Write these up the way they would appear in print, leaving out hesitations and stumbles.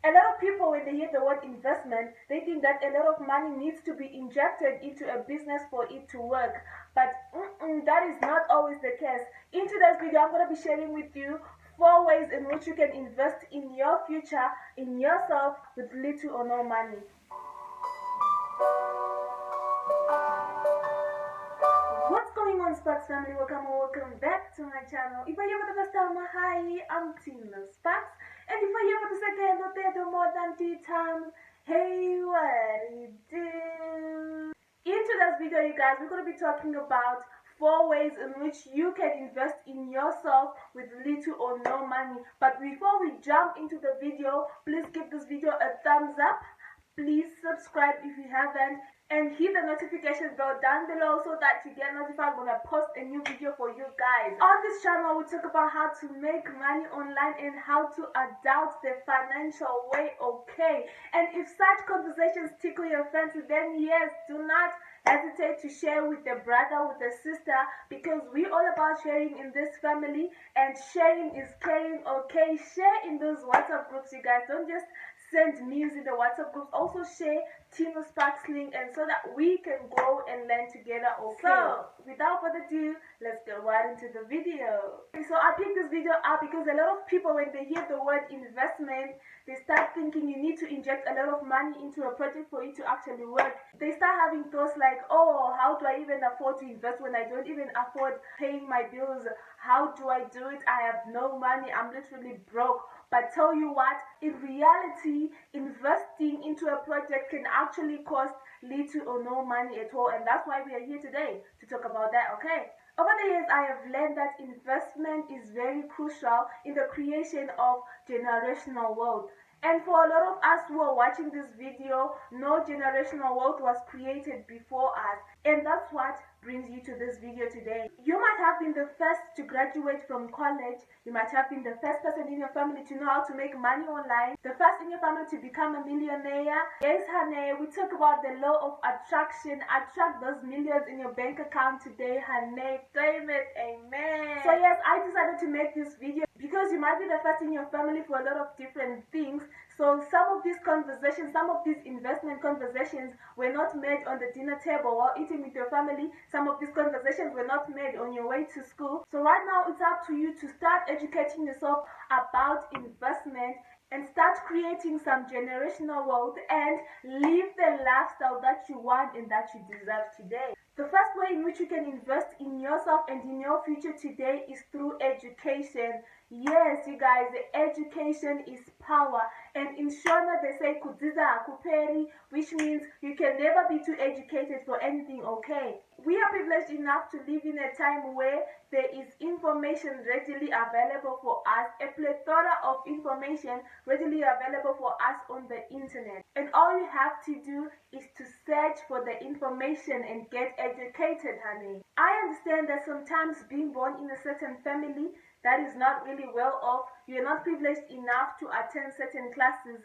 A lot of people, when they hear the word investment, they think that a lot of money needs to be injected into a business for it to work. But that is not always the case. In today's video, I'm going to be sharing with you 4 ways in which you can invest in your future, in yourself, with little or no money. What's going on, Spax family? Welcome back to my channel. If I hear for the first time, hi, I'm Tina Spax. And if I hear for the second or third or more than 3 times, hey, what do you do? In today's video, you guys, we're going to be talking about 4 ways in which you can invest in yourself with little or no money. But before we jump into the video, please give this video a thumbs up. Please subscribe if you haven't, and hit the notification bell down below so that you get notified when I post a new video for you guys. On this channel, we talk about how to make money online and how to adapt the financial way, okay? And if such conversations tickle your fancy, then yes, do not hesitate to share with a brother, with a sister, because we're all about sharing in this family, and sharing is caring, okay? Share in those WhatsApp groups, you guys. Don't just send memes in the WhatsApp groups. Also share Tino Sparks link, and so that we can grow and learn together, okay? So without further ado, let's get right into the video. So I picked this video up because a lot of people, when they hear the word investment, they start thinking you need to inject a lot of money into a project for it to actually work. They start having thoughts like, oh, how do I even afford to invest when I don't even afford paying my bills? How do I do it? I have no money. I'm literally broke. But tell you what, in reality, investing into a project can actually cost little or no money at all. And that's why we are here today to talk about that, okay? Over the years, I have learned that investment is very crucial in the creation of generational wealth. And for a lot of us who are watching this video, no generational wealth was created before us. And that's what brings you to this video today. You might have been the first to graduate from college. You might have been the first person in your family to know how to make money online. The first in your family to become a millionaire. Yes, honey, we talk about the law of attraction. Attract those millions in your bank account today, honey. Claim it, amen. So yes, I decided to make this video because you might be the first in your family for a lot of different things. So some of these conversations, some of these investment conversations were not made on the dinner table while eating with your family. Some of these conversations were not made on your way to school. So right now it's up to you to start educating yourself about investment and start creating some generational wealth and live the lifestyle that you want and that you deserve today. The first way in which you can invest in yourself and in your future today is through education. Yes, you guys, education is power. And in Shona, they say kudziza akuperi, which means you can never be too educated for anything, okay? We are privileged enough to live in a time where there is information readily available for us, a plethora of information readily available for us on the internet. And all you have to do is to search for the information and get educated, honey. I understand that sometimes being born in a certain family that is not really well off, you're not privileged enough to attend certain classes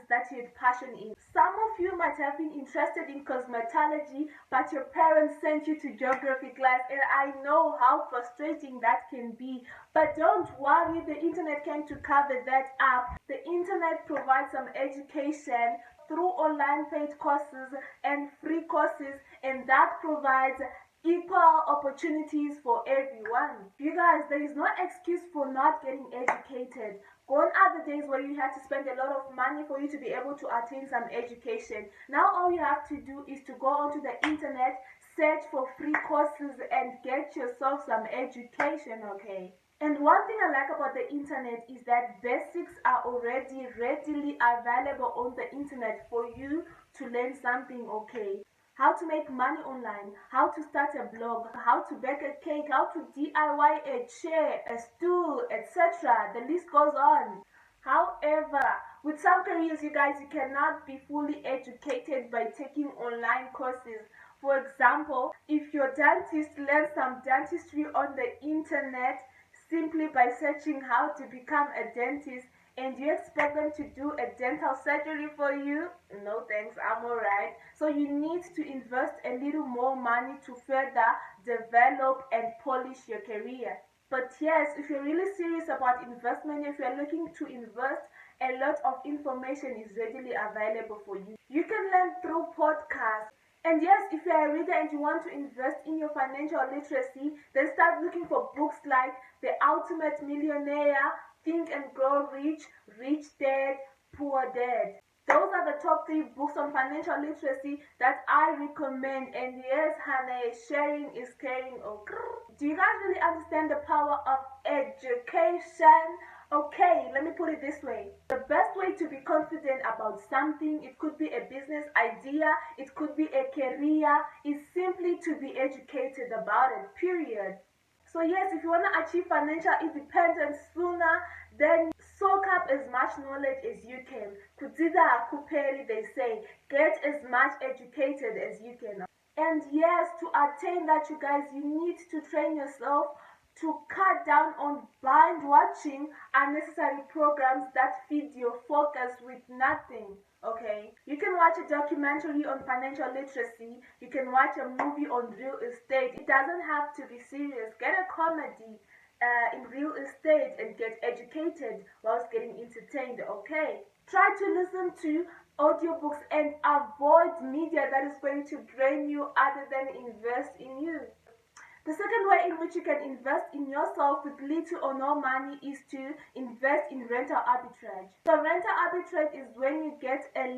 that you had passion in. Some of you might have been interested in cosmetology, but your parents sent you to geography class, and I know how frustrating that can be. But don't worry, the internet came to cover that up. The internet provides some education through online paid courses and free courses, and that provides equal opportunities for everyone. You guys, there is no excuse for not getting educated. Gone are the days where you had to spend a lot of money for you to be able to attain some education. Now all you have to do is to go onto the internet, search for free courses, and get yourself some education, okay? And one thing I like about the internet is that basics are already readily available on the internet for you to learn something, okay? How to make money online, how to start a blog, how to bake a cake, how to DIY a chair, a stool, etc. The list goes on. However, with some careers, you guys, you cannot be fully educated by taking online courses. For example, if your dentist learns some dentistry on the internet simply by searching how to become a dentist, and you expect them to do a dental surgery for you? No thanks, I'm alright. So you need to invest a little more money to further develop and polish your career. But yes, if you're really serious about investment, if you're looking to invest a lot of information is readily available for you. You can learn through podcasts. And yes, if you are a reader and you want to invest in your financial literacy, then start looking for books like The Ultimate Millionaire, Think and Grow Rich, Rich Dad, Poor Dad. Those are the top 3 books on financial literacy that I recommend. And yes, honey, sharing is caring. Oh, do you guys really understand the power of education? Okay, let me put it this way. The best way to be confident about something, it could be a business idea, it could be a career, is simply to be educated about it, period. So yes, if you want to achieve financial independence sooner, then soak up as much knowledge as you can. Kudida kuperi, they say, get as much educated as you can. And yes, to attain that, you guys, you need to train yourself to cut down on binge watching unnecessary programs that feed your focus with nothing. Okay, you can watch a documentary on financial literacy, you can watch a movie on real estate. It doesn't have to be serious. Get a comedy in real estate and get educated whilst getting entertained. Okay, try to listen to audiobooks and avoid media that is going to drain you other than invest in you. The second way in which you can invest in yourself with little or no money is to invest in rental arbitrage. So rental arbitrage is when you get a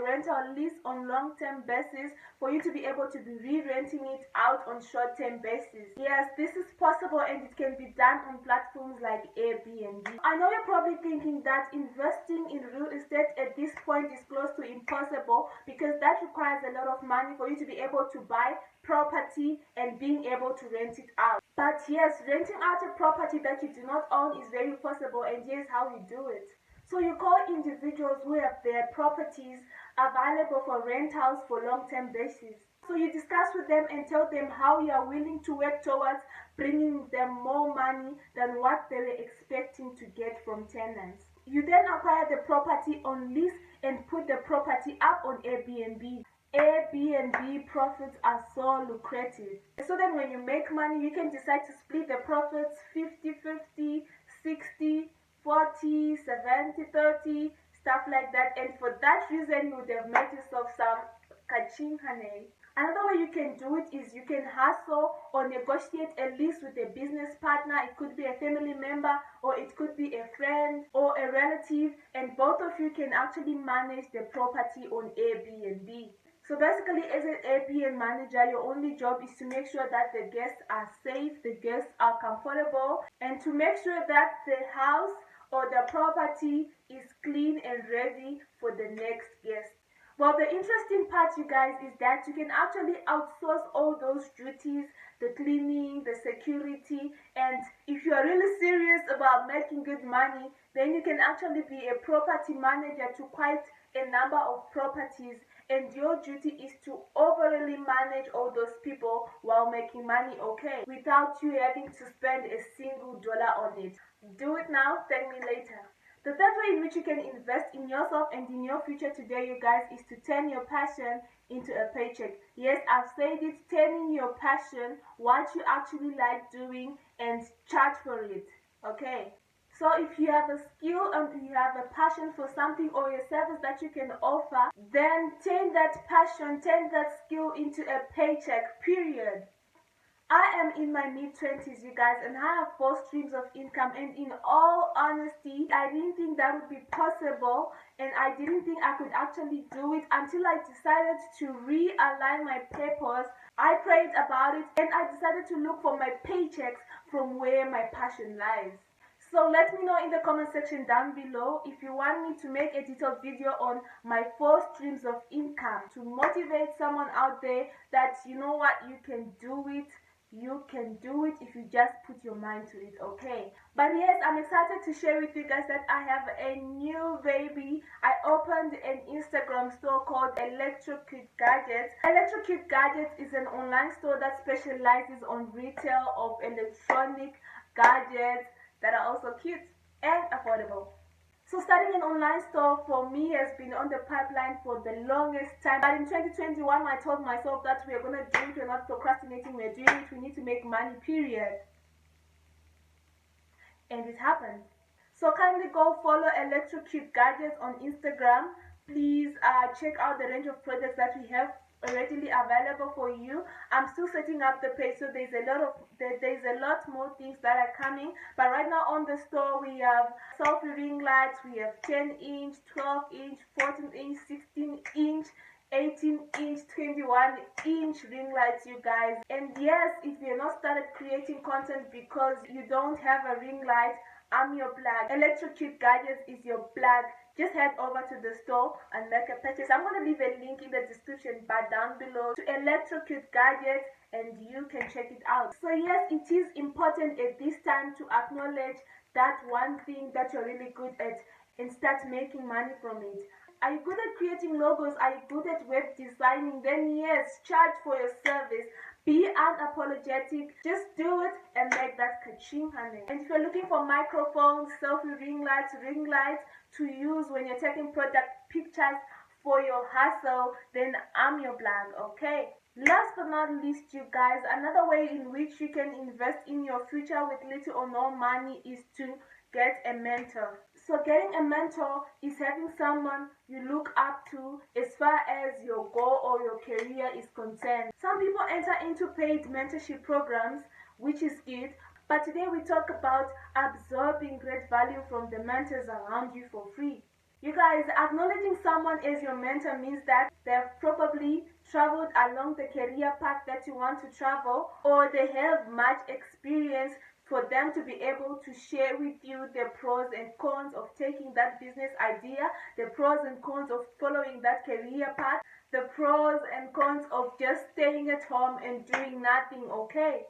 rental lease on long-term basis for you to be able to be re-renting it out on short-term basis. Yes, this is possible and it can be done on platforms like Airbnb. I know you're probably thinking that investing in real estate at this point is close to impossible because that requires a lot of money for you to be able to buy property and being able to rent it out. But yes, renting out a property that you do not own is very possible, and here's how you do it. So you call individuals who have their properties available for rentals for long-term basis. So you discuss with them and tell them how you are willing to work towards bringing them more money than what they were expecting to get from tenants. You then acquire the property on lease and put the property up on Airbnb. Airbnb profits are so lucrative. So then when you make money, you can decide to split the profits 50-50, 60-40, 70-30, stuff like that. And for that reason, you would have made yourself some kaching honey. Another way you can do it is you can hustle or negotiate a lease with a business partner. It could be a family member or it could be a friend or a relative, and both of you can actually manage the property on Airbnb. So basically, as an Airbnb manager, your only job is to make sure that the guests are safe, the guests are comfortable, and to make sure that the house or the property is clean and ready for the next guest. Well, the interesting part, you guys, is that you can actually outsource all those duties, the cleaning, the security, and if you are really serious about making good money, then you can actually be a property manager to quite a number of properties, and your duty is to overly manage all those people while making money, okay, without you having to spend a single dollar on it. Do it now, thank me later. The third way in which you can invest in yourself and in your future today, you guys, is to turn your passion into a paycheck. Yes, I've said it, turning your passion, what you actually like doing, and charge for it, okay? So if you have a skill and you have a passion for something or a service that you can offer, then turn that passion, turn that skill into a paycheck, period. I am in my mid-20s, you guys, and I have 4 streams of income, and in all honesty, I didn't think that would be possible, and I didn't think I could actually do it until I decided to realign my purpose. I prayed about it, and I decided to look for my paychecks from where my passion lies. So let me know in the comment section down below if you want me to make a detailed video on my 4 streams of income to motivate someone out there that, you know what, you can do it. You can do it if you just put your mind to it, okay? But yes, I'm excited to share with you guys that I have a new baby. I opened an Instagram store called Electrocute Gadgets. Electrocute Gadgets is an online store that specializes on retail of electronic gadgets that are also cute and affordable. So starting an online store for me has been on the pipeline for the longest time. But in 2021, I told myself that we are going to do it, we're not procrastinating, we're doing it, we need to make money, period. And it happened. So kindly go follow Electrocute Gadgets on Instagram. Please check out the range of products that we have readily available for you. I'm still setting up the page, so there's a lot more things that are coming. But right now on the store we have selfie ring lights, we have 10-inch, 12-inch, 14-inch, 16-inch, 18-inch, 21-inch ring lights, you guys. And yes, if you're not started creating content because you don't have a ring light, I'm your plug. Electrocute Gadgets is your plug. Just head over to the store and make a purchase. I'm going to leave a link in the description bar down below to Electrocute Gadgets, and you can check it out. So yes, it is important at this time to acknowledge that one thing that you're really good at and start making money from it. Are you good at creating logos? Are you good at web designing? Then yes, charge for your service. Be unapologetic. Just do it and make that ka-ching, honey. And if you're looking for microphones, selfie ring lights to use when you're taking product pictures for your hustle, then I'm your blog, okay? Last but not least, you guys, another way in which you can invest in your future with little or no money is to get a mentor. So getting a mentor is having someone you look up to as far as your goal or your career is concerned. Some people enter into paid mentorship programs, which is good, but today we talk about absorbing great value from the mentors around you for free. You guys, acknowledging someone as your mentor means that they've probably traveled along the career path that you want to travel, or they have much experience for them to be able to share with you the pros and cons of taking that business idea, the pros and cons of following that career path, the pros and cons of just staying at home and doing nothing, okay?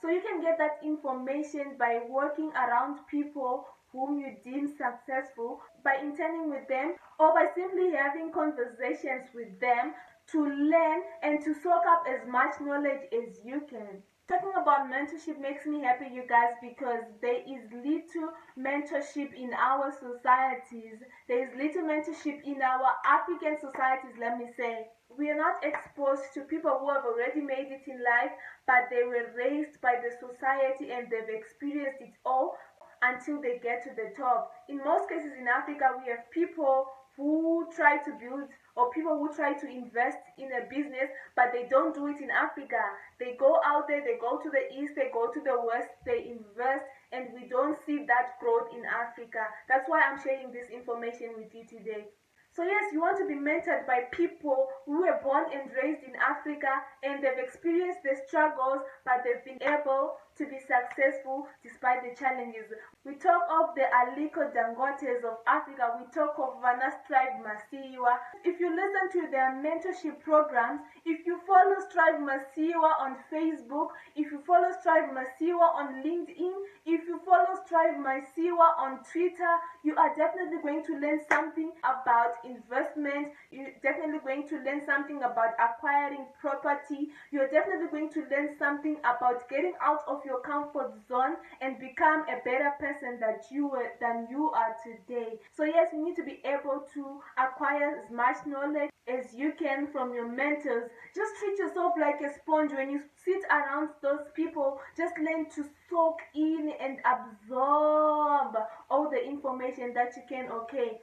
So you can get that information by working around people whom you deem successful, by interning with them, or by simply having conversations with them to learn and to soak up as much knowledge as you can. Talking about mentorship makes me happy, you guys, because there is little mentorship in our societies. There is little mentorship in our African societies, let me say. We are not exposed to people who have already made it in life, but they were raised by the society and they've experienced it all until they get to the top. In most cases in Africa, we have people who try to build, or people who try to invest in a business, but they don't do it in Africa. They go out there, they go to the east, they go to the west, they invest, and we don't see that growth in Africa. That's why I'm sharing this information with you today. So yes, you want to be mentored by people who were born and raised in Africa and they've experienced the struggles, but they've been able to be successful despite the challenges. We talk of the Aliko Dangotes of Africa. We talk of Vanna Strive Masiwa. If you listen to their mentorship programs, if you follow Strive Masiwa on Facebook, if you follow Strive Masiwa on LinkedIn, if you follow Strive Masiwa on Twitter, you are definitely going to learn something about investment. You're definitely going to learn something about acquiring property. You're definitely going to learn something about getting out of your comfort zone and become a better person than you are today. So yes, you need to be able to acquire as much knowledge as you can from your mentors. Just treat yourself like a sponge. When you sit around those people, just learn to soak in and absorb all the information that you can, okay?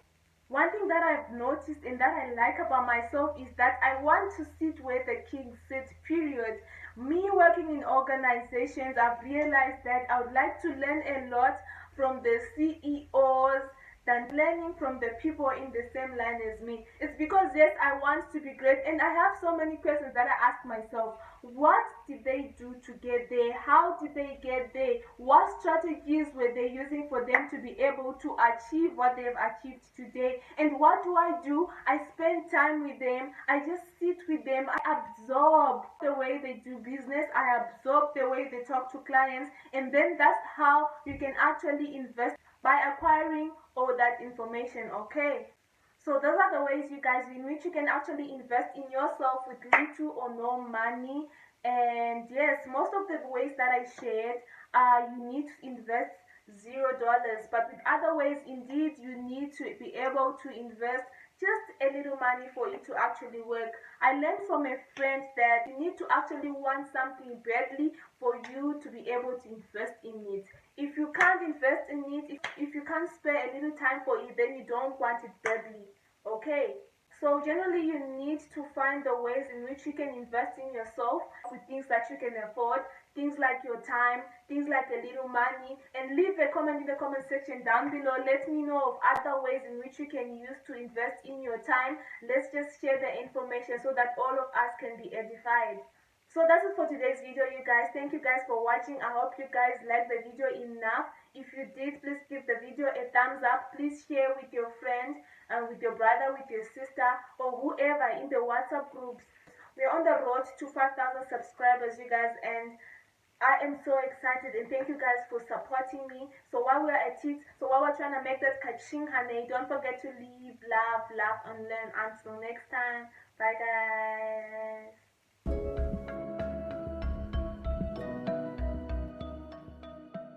One thing that I've noticed and that I like about myself is that I want to sit where the king sits, period. Me working in organizations, I've realized that I would like to learn a lot from the CEOs than learning from the people in the same line as me. It's because yes, I want to be great, and I have so many questions that I ask myself. What did they do to get there? How did they get there? What strategies were they using for them to be able to achieve what they've achieved today? And what do? I spend time with them. I just sit with them. I absorb the way they do business. I absorb the way they talk to clients. And then that's how you can actually invest, by acquiring all that information, okay? So those are the ways, you guys, in which you can actually invest in yourself with little or no money. And yes, most of the ways that I shared, you need to invest $0. But with other ways, indeed, you need to be able to invest just a little money for it to actually work. I learned from a friend that you need to actually want something badly for you to be able to invest in it. If you can't invest in it, if you can't spare a little time for it, then you don't want it badly. Okay? So generally you need to find the ways in which you can invest in yourself with things that you can afford, things like your time, things like a little money, and leave a comment in the comment section down below. Let me know of other ways in which you can use to invest in your time. Let's just share the information so that all of us can be edified. So that's it for today's video, you guys. Thank you guys for watching. I hope you guys liked the video enough. If you did, please give the video a thumbs up. Please share with your friend, with your brother, with your sister, or whoever in the WhatsApp groups. We're on the road to 5,000 subscribers, you guys, and I am so excited, and thank you guys for supporting me. So while we're at it, while we're trying to make that kaching honey, don't forget to leave, love, laugh, and learn. Until next time, bye guys.